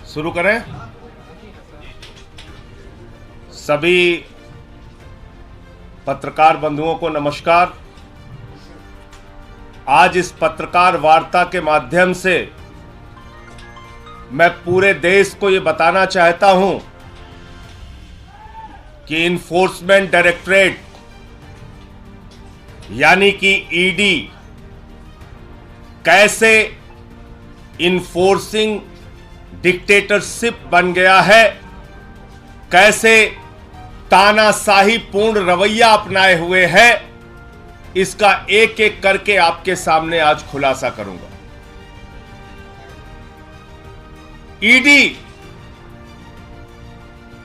शुरू करें। सभी पत्रकार बंधुओं को नमस्कार। आज इस पत्रकार वार्ता के माध्यम से मैं पूरे देश को यह बताना चाहता हूं कि इन्फोर्समेंट डायरेक्टरेट यानी कि ईडी कैसे इन्फोर्सिंग डिक्टेटरशिप बन गया है, कैसे तानाशाही पूर्ण रवैया अपनाए हुए है, इसका एक एक करके आपके सामने आज खुलासा करूंगा। ईडी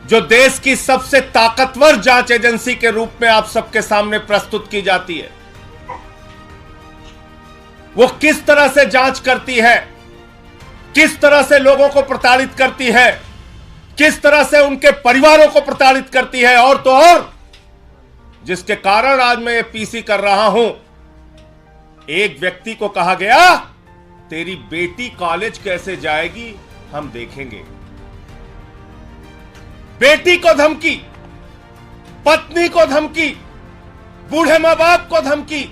जो देश की सबसे ताकतवर जांच एजेंसी के रूप में आप सबके सामने प्रस्तुत की जाती है, वो किस तरह से जांच करती है, किस तरह से लोगों को प्रताड़ित करती है, किस तरह से उनके परिवारों को प्रताड़ित करती है। और तो और जिसके कारण आज मैं ये पीसी कर रहा हूं, एक व्यक्ति को कहा गया तेरी बेटी कॉलेज कैसे जाएगी हम देखेंगे। बेटी को धमकी, पत्नी को धमकी, बूढ़े मां बाप को धमकी,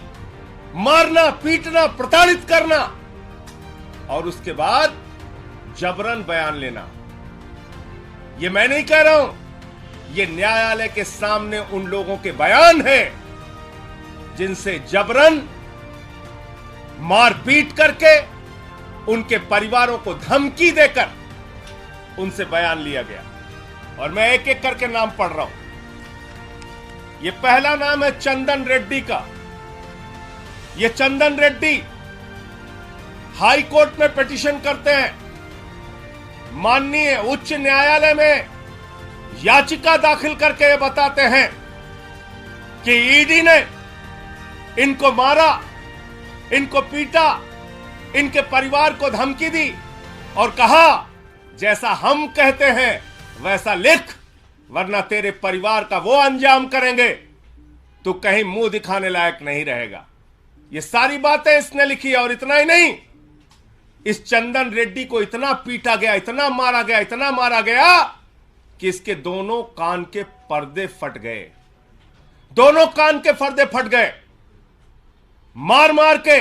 मारना पीटना प्रताड़ित करना और उसके बाद जबरन बयान लेना। यह मैं नहीं कह रहा हूं, यह न्यायालय के सामने उन लोगों के बयान हैं जिनसे जबरन मारपीट करके उनके परिवारों को धमकी देकर उनसे बयान लिया गया। और मैं एक एक करके नाम पढ़ रहा हूं। यह पहला नाम है चंदन रेड्डी का। यह चंदन रेड्डी हाई कोर्ट में पिटीशन करते हैं, माननीय उच्च न्यायालय में याचिका दाखिल करके ये बताते हैं कि ईडी ने इनको मारा, इनको पीटा, इनके परिवार को धमकी दी और कहा जैसा हम कहते हैं वैसा लिख, वरना तेरे परिवार का वो अंजाम करेंगे तू कहीं मुंह दिखाने लायक नहीं रहेगा। ये सारी बातें इसने लिखी है। और इतना ही नहीं, इस चंदन रेड्डी को इतना पीटा गया, इतना मारा गया, इतना मारा गया कि इसके दोनों कान के पर्दे फट गए। दोनों कान के पर्दे फट गए। मार मार के,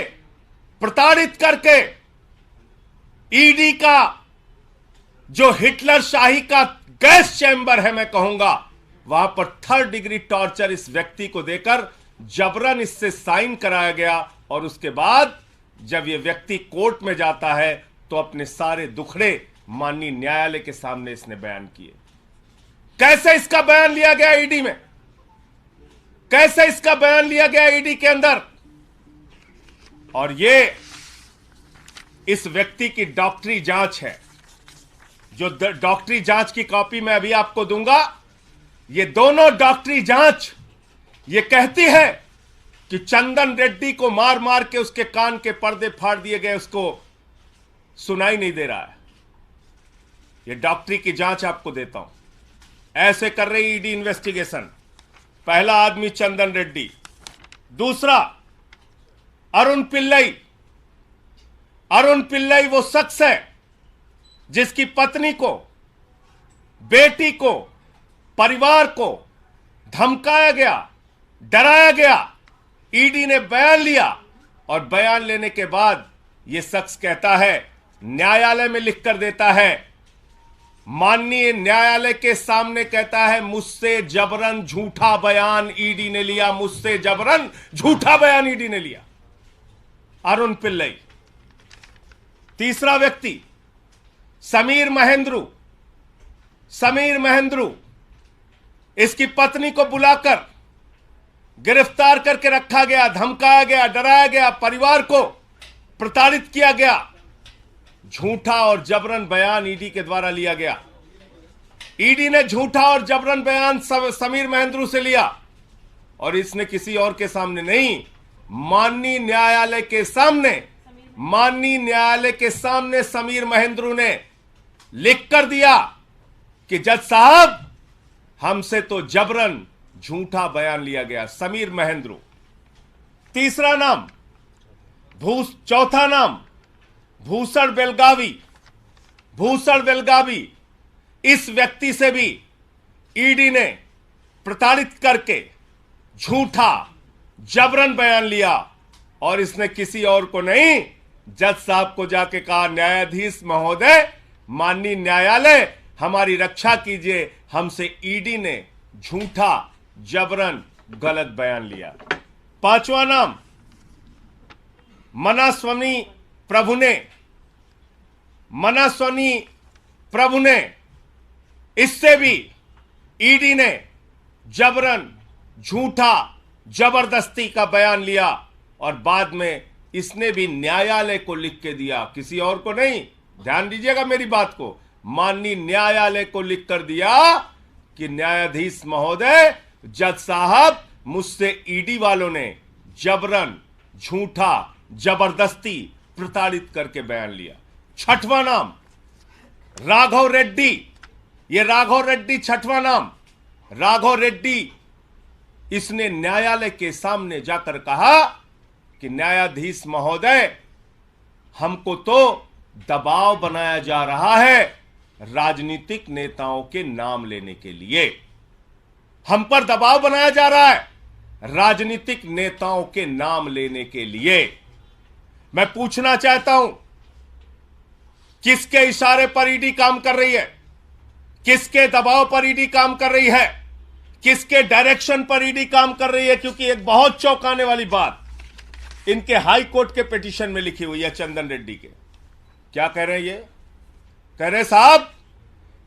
प्रताड़ित करके ईडी का जो हिटलर शाही का गैस चैम्बर है, मैं कहूंगा, वहां पर 3rd डिग्री टॉर्चर इस व्यक्ति को देकर जबरन इससे साइन कराया गया। और उसके बाद जब यह व्यक्ति कोर्ट में जाता है तो अपने सारे दुखड़े माननीय न्यायालय के सामने इसने बयान किए। कैसे इसका बयान लिया गया ईडी में, कैसे इसका बयान लिया गया ईडी के अंदर। और यह इस व्यक्ति की डॉक्टरी जांच है, जो डॉक्टरी जांच की कॉपी मैं अभी आपको दूंगा। ये दोनों डॉक्टरी जांच ये कहती है कि चंदन रेड्डी को मार मार के उसके कान के पर्दे फाड़ दिए गए, उसको सुनाई नहीं दे रहा है। ये डॉक्टरी की जांच आपको देता हूं। ऐसे कर रही ईडी इन्वेस्टिगेशन। पहला आदमी चंदन रेड्डी, दूसरा अरुण पिल्लई। अरुण पिल्लई वो शख्स है जिसकी पत्नी को, बेटी को, परिवार को धमकाया गया, डराया गया। ईडी ने बयान लिया और बयान लेने के बाद यह शख्स कहता है, न्यायालय में लिखकर देता है, माननीय न्यायालय के सामने कहता है, मुझसे जबरन झूठा बयान ईडी ने लिया, मुझसे जबरन झूठा बयान ईडी ने लिया। अरुण पिल्लई। तीसरा व्यक्ति समीर महेंद्रू। समीर महेंद्रू, इसकी पत्नी को बुलाकर गिरफ्तार करके रखा गया, धमकाया गया, डराया गया, परिवार को प्रताड़ित किया गया। झूठा और जबरन बयान ईडी के द्वारा लिया गया। ईडी ने झूठा और जबरन बयान समीर महेंद्रू से लिया और इसने किसी और के सामने नहीं, माननीय न्यायालय के सामने, माननीय न्यायालय के सामने समीर महेंद्रू ने लिख कर दिया कि जज साहब, हमसे तो जबरन झूठा बयान लिया गया। समीर महेंद्रू। तीसरा नाम चौथा नाम भूषण बेलगावी। भूषण बेलगावी, इस व्यक्ति से भी ईडी ने प्रताड़ित करके झूठा जबरन बयान लिया और इसने किसी और को नहीं, जज साहब को जाके कहा, न्यायाधीश महोदय, माननीय न्यायालय, हमारी रक्षा कीजिए, हमसे ईडी ने झूठा जबरन गलत बयान लिया। पांचवा नाम मनास्वामी प्रभु ने, इससे भी ईडी ने जबरन झूठा जबरदस्ती का बयान लिया और बाद में इसने भी न्यायालय को लिख के दिया, किसी और को नहीं, ध्यान दीजिएगा मेरी बात को, माननीय न्यायालय को लिख कर दिया कि न्यायाधीश महोदय, जज साहब, मुझसे ईडी वालों ने जबरन झूठा जबरदस्ती प्रताड़ित करके बयान लिया। छठवां नाम राघव रेड्डी, ये राघव रेड्डी छठवां नाम। राघव रेड्डी, इसने न्यायालय के सामने जाकर कहा कि न्यायाधीश महोदय, हमको तो दबाव बनाया जा रहा है राजनीतिक नेताओं के नाम लेने के लिए, हम पर दबाव बनाया जा रहा है राजनीतिक नेताओं के नाम लेने के लिए। मैं पूछना चाहता हूं, किसके इशारे पर ईडी काम कर रही है? किसके दबाव पर ईडी काम कर रही है? किसके डायरेक्शन पर ईडी काम कर रही है? क्योंकि एक बहुत चौंकाने वाली बात इनके हाई कोर्ट के पिटीशन में लिखी हुई है चंदन रेड्डी के। क्या कह रहे हैं ये? कह रहे साहब,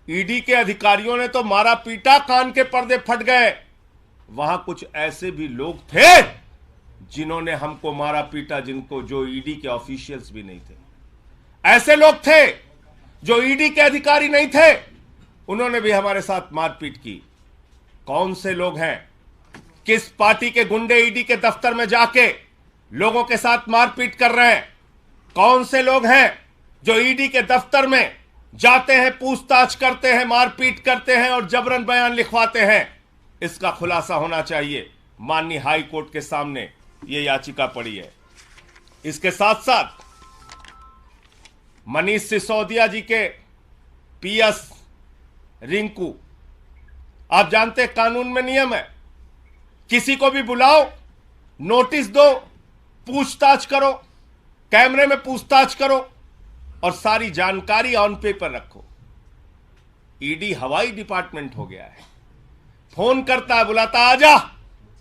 ईडी के अधिकारियों ने तो मारा पीटा, कान के पर्दे फट गए, वहां कुछ ऐसे भी लोग थे जिन्होंने हमको मारा पीटा, जो ईडी के ऑफिशियल्स भी नहीं थे। ऐसे लोग थे जो ईडी के अधिकारी नहीं थे, उन्होंने भी हमारे साथ मारपीट की। कौन से लोग हैं? किस पार्टी के गुंडे ईडी के दफ्तर में जाके लोगों के साथ मारपीट कर रहे हैं? कौन से लोग हैं जो ईडी के दफ्तर में जाते हैं, पूछताछ करते हैं, मारपीट करते हैं और जबरन बयान लिखवाते हैं? इसका खुलासा होना चाहिए। माननीय हाई कोर्ट के सामने यह याचिका पड़ी है। इसके साथ साथ मनीष सिसोदिया जी के पीएस रिंकू, आप जानते हैं कानून में नियम है, किसी को भी बुलाओ, नोटिस दो, पूछताछ करो, कैमरे में पूछताछ करो और सारी जानकारी ऑन पेपर रखो। ईडी हवाई डिपार्टमेंट हो गया है। फोन करता है, बुलाता, आजा,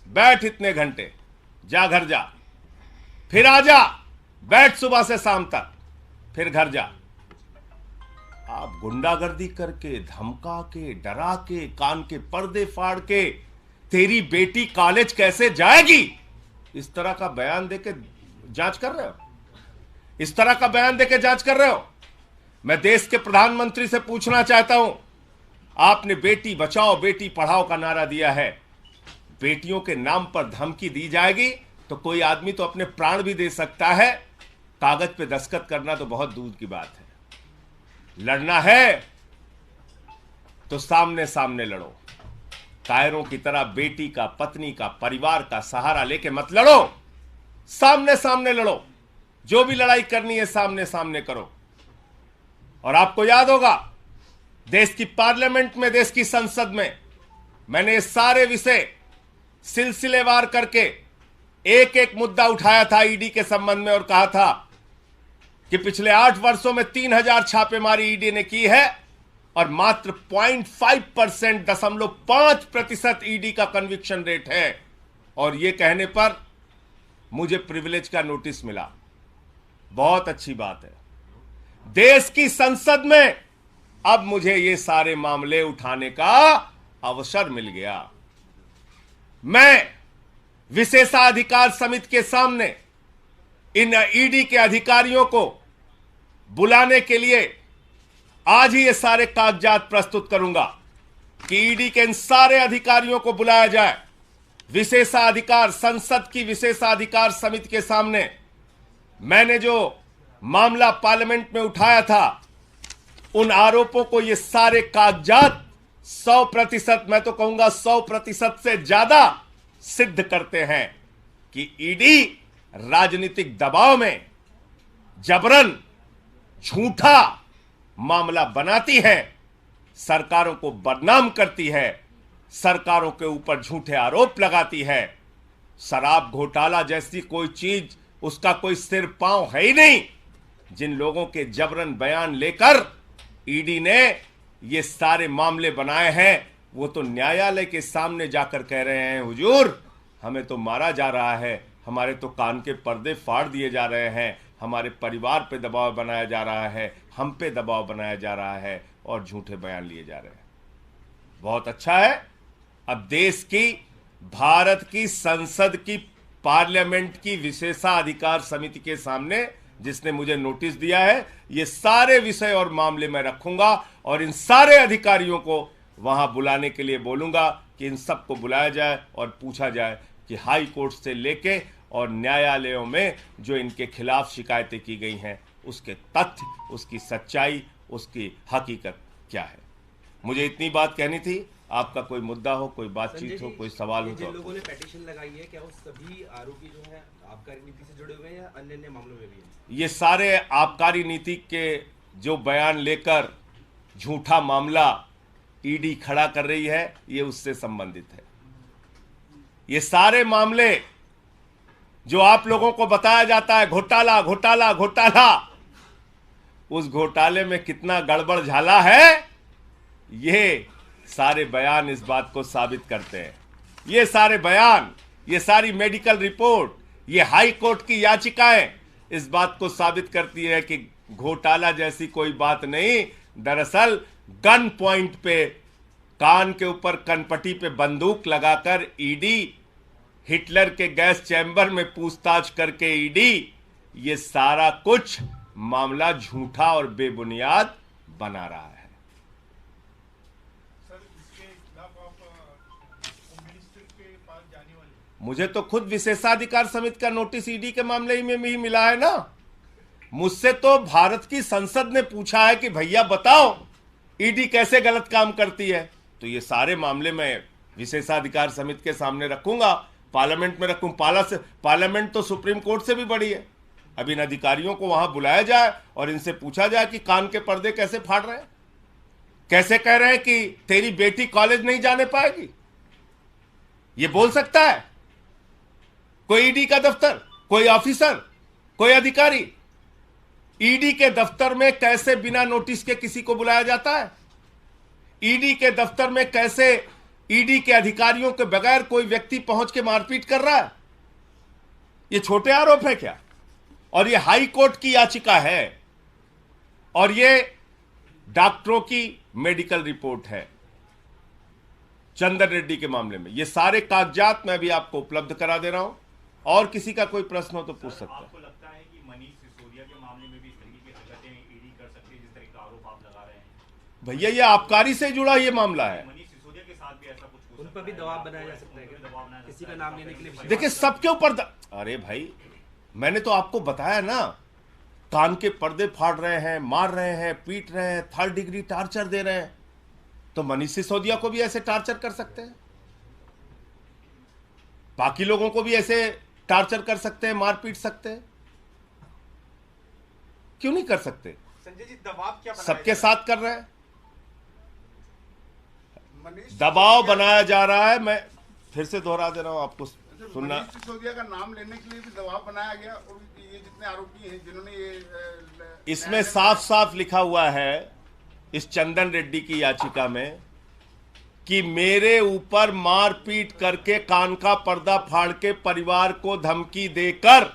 बैठ इतने घंटे, जा घर जा, फिर आजा, बैठ सुबह से शाम तक, फिर घर जा। आप गुंडागर्दी करके, धमका के, डरा के, कान के पर्दे फाड़ के, तेरी बेटी कॉलेज कैसे जाएगी, इस तरह का बयान देके जांच कर रहे हो? इस तरह का बयान देके जांच कर रहे हो? मैं देश के प्रधानमंत्री से पूछना चाहता हूं, आपने बेटी बचाओ बेटी पढ़ाओ का नारा दिया है, बेटियों के नाम पर धमकी दी जाएगी तो कोई आदमी तो अपने प्राण भी दे सकता है, कागज पे दस्तखत करना तो बहुत दूर की बात है। लड़ना है तो सामने सामने लड़ो, कायरों की तरह बेटी का, पत्नी का, परिवार का सहारा लेके मत लड़ो, सामने सामने लड़ो। जो भी लड़ाई करनी है सामने सामने करो। और आपको याद होगा, देश की पार्लियामेंट में, देश की संसद में मैंने सारे विषय सिलसिलेवार करके एक एक मुद्दा उठाया था ईडी के संबंध में और कहा था कि पिछले 8 वर्षों में 3000 छापेमारी ईडी ने की है और मात्र 0.5% ईडी का कन्विक्शन रेट है। और यह कहने पर मुझे प्रिविलेज का नोटिस मिला। बहुत अच्छी बात है। देश की संसद में अब मुझे ये सारे मामले उठाने का अवसर मिल गया। मैं विशेषाधिकार समिति के सामने इन ईडी के अधिकारियों को बुलाने के लिए आज ही ये सारे कागजात प्रस्तुत करूंगा कि ईडी के इन सारे अधिकारियों को बुलाया जाए। विशेषाधिकार, संसद की विशेषाधिकार समिति के सामने मैंने जो मामला पार्लियामेंट में उठाया था, उन आरोपों को ये सारे कागजात 100%, मैं तो कहूंगा 100% से ज्यादा सिद्ध करते हैं कि ईडी राजनीतिक दबाव में जबरन झूठा मामला बनाती है, सरकारों को बदनाम करती है, सरकारों के ऊपर झूठे आरोप लगाती है। शराब घोटाला जैसी कोई चीज, उसका कोई सिर पांव है ही नहीं। जिन लोगों के जबरन बयान लेकर ईडी ने ये सारे मामले बनाए हैं, वो तो न्यायालय के सामने जाकर कह रहे हैं, हुजूर हमें तो मारा जा रहा है, हमारे तो कान के पर्दे फाड़ दिए जा रहे हैं, हमारे परिवार पे दबाव बनाया जा रहा है, हम पे दबाव बनाया जा रहा है और झूठे बयान लिए जा रहे हैं। बहुत अच्छा है, अब देश की, भारत की संसद की, पार्लियामेंट की विशेषाधिकार समिति के सामने जिसने मुझे नोटिस दिया है, ये सारे विषय और मामले मैं रखूंगा और इन सारे अधिकारियों को वहां बुलाने के लिए बोलूंगा कि इन सबको बुलाया जाए और पूछा जाए कि हाई कोर्ट से लेके और न्यायालयों में जो इनके खिलाफ शिकायतें की गई हैं, उसके तथ्य, उसकी सच्चाई, उसकी हकीकत क्या है। मुझे इतनी बात कहनी थी। आपका कोई मुद्दा हो, कोई बातचीत हो, कोई सवाल हो, जिन लोगों ने पिटीशन लगाई है, क्या वो सभी आरोपी जो है आबकारी नीति से जुड़े हुए हैं या अन्य अन्य मामलों में भी हैं? ये सारे आबकारी नीति के जो बयान लेकर झूठा मामला ईडी खड़ा कर रही है, ये उससे संबंधित है। ये सारे मामले जो आप लोगों को बताया जाता है, घोटाला घोटाला घोटाला, उस घोटाले में कितना गड़बड़ झाला है, ये सारे बयान इस बात को साबित करते हैं। ये सारे बयान, ये सारी मेडिकल रिपोर्ट, ये हाई कोर्ट की याचिकाएं इस बात को साबित करती है कि घोटाला जैसी कोई बात नहीं। दरअसल गन पॉइंट पे, कान के ऊपर कनपट्टी पे बंदूक लगाकर ईडी, हिटलर के गैस चैम्बर में पूछताछ करके ईडी, ये सारा कुछ मामला झूठा और बेबुनियाद बना रहा है। मुझे तो खुद विशेषाधिकार समिति का नोटिस ईडी के मामले में ही मिला है ना। मुझसे तो भारत की संसद ने पूछा है कि भैया बताओ ईडी कैसे गलत काम करती है। तो ये सारे मामले मैं विशेषाधिकार समिति के सामने रखूंगा, पार्लियामेंट में रखूं। पार्लियामेंट तो सुप्रीम कोर्ट से भी बड़ी है। अब इन अधिकारियों को वहां बुलाया जाए और इनसे पूछा जाए कि कान के पर्दे कैसे फाड़ रहे हैं, कैसे कह रहे हैं कि तेरी बेटी कॉलेज नहीं जाने पाएगी। ये बोल सकता है कोई ईडी का दफ्तर, कोई ऑफिसर, कोई अधिकारी? ईडी के दफ्तर में कैसे बिना नोटिस के किसी को बुलाया जाता है? ईडी के दफ्तर में कैसे ईडी के अधिकारियों के बगैर कोई व्यक्ति पहुंच के मारपीट कर रहा है? ये छोटे आरोप है क्या? और ये हाई कोर्ट की याचिका है और ये डॉक्टरों की मेडिकल रिपोर्ट है चंदन रेड्डी के मामले में। ये सारे कागजात मैं भी आपको उपलब्ध करा दे रहा हूं और किसी का कोई प्रश्न हो तो पूछ सकता है। आपको लगता है कि मनीष सिसोदिया के मामले में भी इस तरीके की हरकतें ईडी कर सकती है जिस तरह का आरोप आप लगा रहे हैं? भैया ये आबकारी से जुड़ा ये मामला है। मनीष सिसोदिया के साथ भी ऐसा कुछ उन पर भी दबाव बनाया जा सकता है क्या? दबाव बनाया किसी का नाम लेने के लिए देखिए सबके ऊपर अरे भाई मैंने तो आपको बताया ना, कान के पर्दे फाड़ रहे हैं, मार रहे हैं, पीट रहे हैं, 3rd डिग्री टार्चर दे रहे हैं। तो मनीष सिसोदिया को भी ऐसे टार्चर कर सकते हैं, बाकी लोगों को भी ऐसे टार्चर कर सकते हैं, मार पीट सकते हैं, क्यों नहीं कर सकते? संजय जी दबाव क्या सबके साथ कर रहे हैं, दबाव बनाया जा रहा है। मैं फिर से दोहरा दे रहा हूं आपको सुनना। मनीष सिसोदिया का नाम लेने के लिए भी दबाव बनाया गया और ये जितने आरोपी हैं जिन्होंने ये इसमें साफ साफ लिखा हुआ है इस चंदन रेड्डी की याचिका में कि मेरे ऊपर मारपीट करके, कान का पर्दा फाड़ के परिवार को धमकी देकर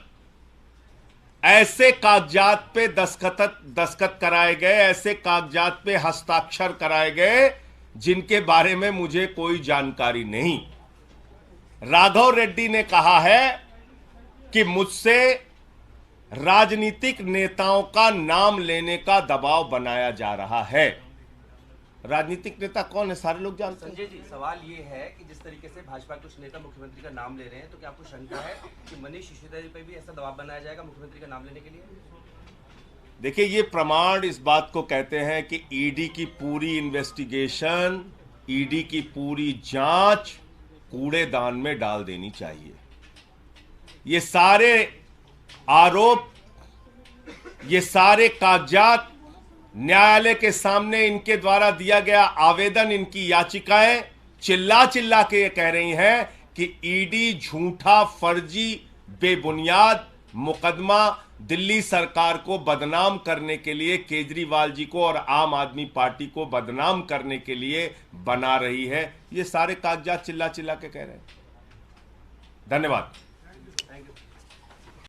ऐसे कागजात पे दस्तखत कराए गए, ऐसे कागजात पे हस्ताक्षर कराए गए जिनके बारे में मुझे कोई जानकारी नहीं। राघव रेड्डी ने कहा है कि मुझसे राजनीतिक नेताओं का नाम लेने का दबाव बनाया जा रहा है। राजनीतिक नेता कौन है सारे लोग जानते हैं। संजय जी सवाल ये है कि जिस तरीके से भाजपा के कुछ नेता मुख्यमंत्री का नाम ले रहे हैं, तो क्या आपको शंका है कि मनीष सिसोदिया पर भी ऐसा दबाव बनाया जाएगा मुख्यमंत्री का नाम लेने के लिए? देखिए ये प्रमाण इस बात को कहते हैं कि ईडी की पूरी इन्वेस्टिगेशन, ईडी की पूरी जांच कूड़ेदान में डाल देनी चाहिए। ये सारे आरोप, ये सारे कागजात न्यायालय के सामने इनके द्वारा दिया गया आवेदन, इनकी याचिकाएं चिल्ला चिल्ला के ये कह रही हैं कि ईडी झूठा, फर्जी, बेबुनियाद मुकदमा दिल्ली सरकार को बदनाम करने के लिए, केजरीवाल जी को और आम आदमी पार्टी को बदनाम करने के लिए बना रही है। ये सारे कागजात चिल्ला चिल्ला के कह रहे हैं। धन्यवाद।